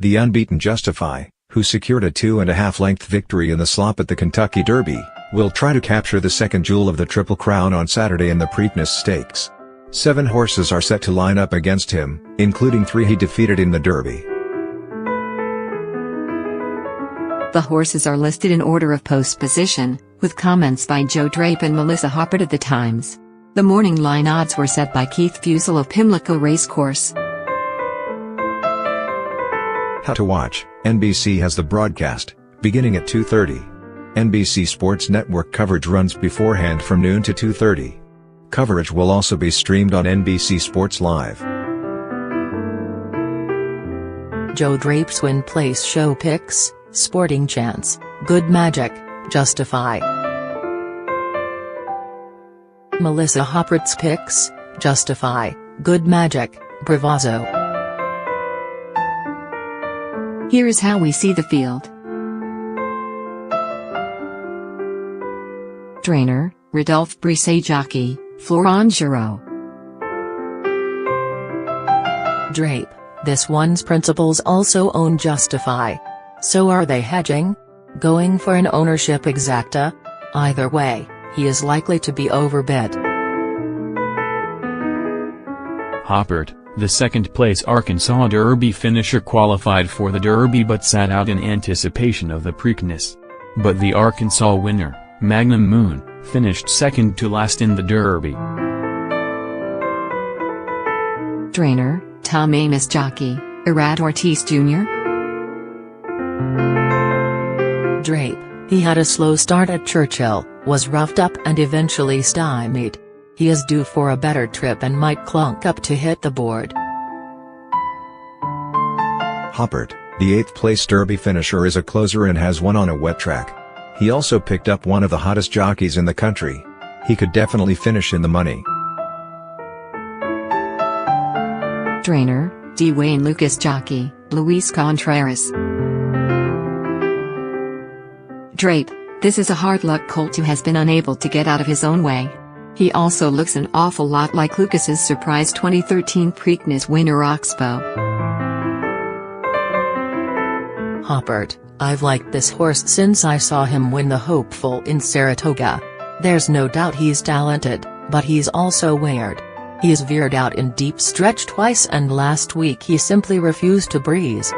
The unbeaten Justify, who secured a 2.5-length victory in the slop at the Kentucky Derby, will try to capture the second jewel of the Triple Crown on Saturday in the Preakness Stakes. 7 horses are set to line up against him, including 3 he defeated in the Derby. The horses are listed in order of post position, with comments by Joe Drape and Melissa Hoppert at the Times. The morning line odds were set by Keith Fusel of Pimlico Racecourse. How to watch: NBC has the broadcast, beginning at 2:30. NBC Sports Network coverage runs beforehand from noon to 2:30. Coverage will also be streamed on NBC Sports Live. Joe Drape's Win Place Show picks: Sporting Chance, Good Magic, Justify. Melissa Hoppert's picks: Justify, Good Magic, Bravazzo. Here is how we see the field. Trainer: Rodolphe Brisset. Jockey: Florent Giraud. Drape: this one's principals also own Justify. So are they hedging? Going for an ownership exacta? Either way, he is likely to be overbid. Hoppert: the second-place Arkansas Derby finisher qualified for the Derby but sat out in anticipation of the Preakness. But the Arkansas winner, Magnum Moon, finished second to last in the Derby. Trainer: Tom Amis. Jockey: Irad Ortiz Jr. Drape: he had a slow start at Churchill, was roughed up and eventually stymied. He is due for a better trip and might clunk up to hit the board. Hoppert: the 8th-place Derby finisher, is a closer and has won on a wet track. He also picked up one of the hottest jockeys in the country. He could definitely finish in the money. Trainer: Dwayne Lucas. Jockey: Luis Contreras. Drape: this is a hard-luck colt who has been unable to get out of his own way. He also looks an awful lot like Lucas's surprise 2013 Preakness winner Oxbow. Hoppert: I've liked this horse since I saw him win the Hopeful in Saratoga. There's no doubt he's talented, but he's also weird. He's veered out in deep stretch twice and last week he simply refused to breeze.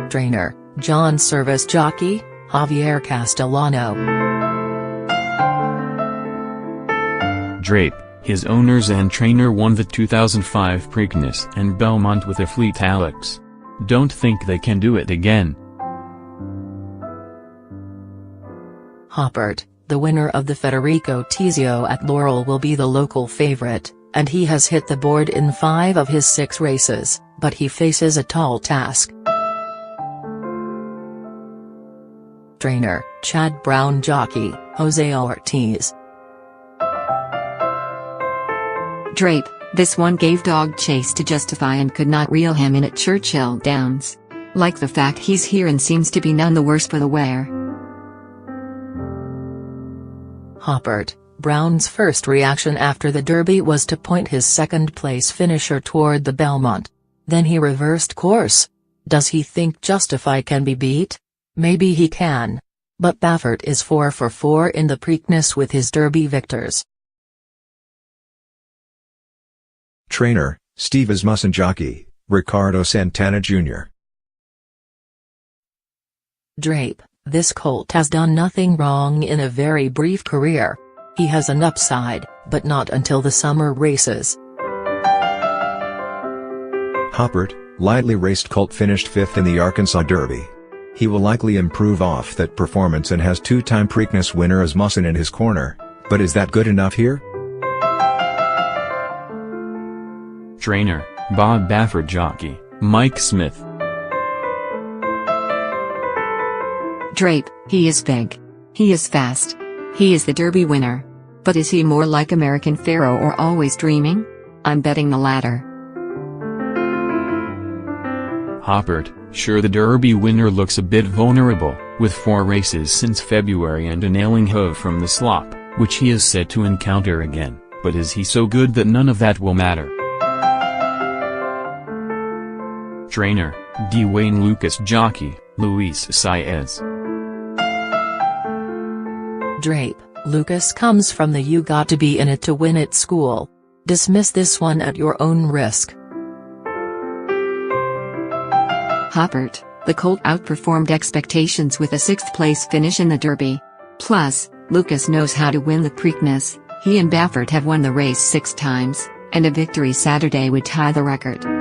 Trainer: John Service. Jockey: Javier Castellano. Drape: his owners and trainer won the 2005 Preakness and Belmont with a fleet Alex. Don't think they can do it again. Hoppert: the winner of the Federico Tizio at Laurel will be the local favorite, and he has hit the board in 5 of his 6 races, but he faces a tall task. Trainer: Chad Brown. Jockey: Jose Ortiz. Drape: this one gave dog chase to Justify and could not reel him in at Churchill Downs. Like the fact he's here and seems to be none the worse for the wear. Hoppert: Brown's first reaction after the Derby was to point his second-place finisher toward the Belmont. Then he reversed course. Does he think Justify can be beat? Maybe he can. But Baffert is 4 for 4 in the Preakness with his Derby victors. Trainer: Steve Asmussen. Jockey: Ricardo Santana Jr. Drape: this colt has done nothing wrong in a very brief career. He has an upside, but not until the summer races. Hoppert: lightly raced colt, finished 5th in the Arkansas Derby. He will likely improve off that performance and has 2-time Preakness winner Asmussen in his corner, but is that good enough here? Trainer: Bob Baffert. Jockey: Mike Smith. Drape: he is big. He is fast. He is the Derby winner. But is he more like American Pharaoh or Always Dreaming? I'm betting the latter. Hoppert: sure, the Derby winner looks a bit vulnerable, with 4 races since February and a nailing hove from the slop, which he is set to encounter again, but is he so good that none of that will matter? Trainer, Dwayne Lucas. Jockey, Luis Saez. Drape, Lucas comes from the "you got to be in it to win it" school. Dismiss this one at your own risk. Hoppert, the colt outperformed expectations with a 6th-place finish in the Derby. Plus, Lucas knows how to win the Preakness. He and Baffert have won the race 6 times, and a victory Saturday would tie the record.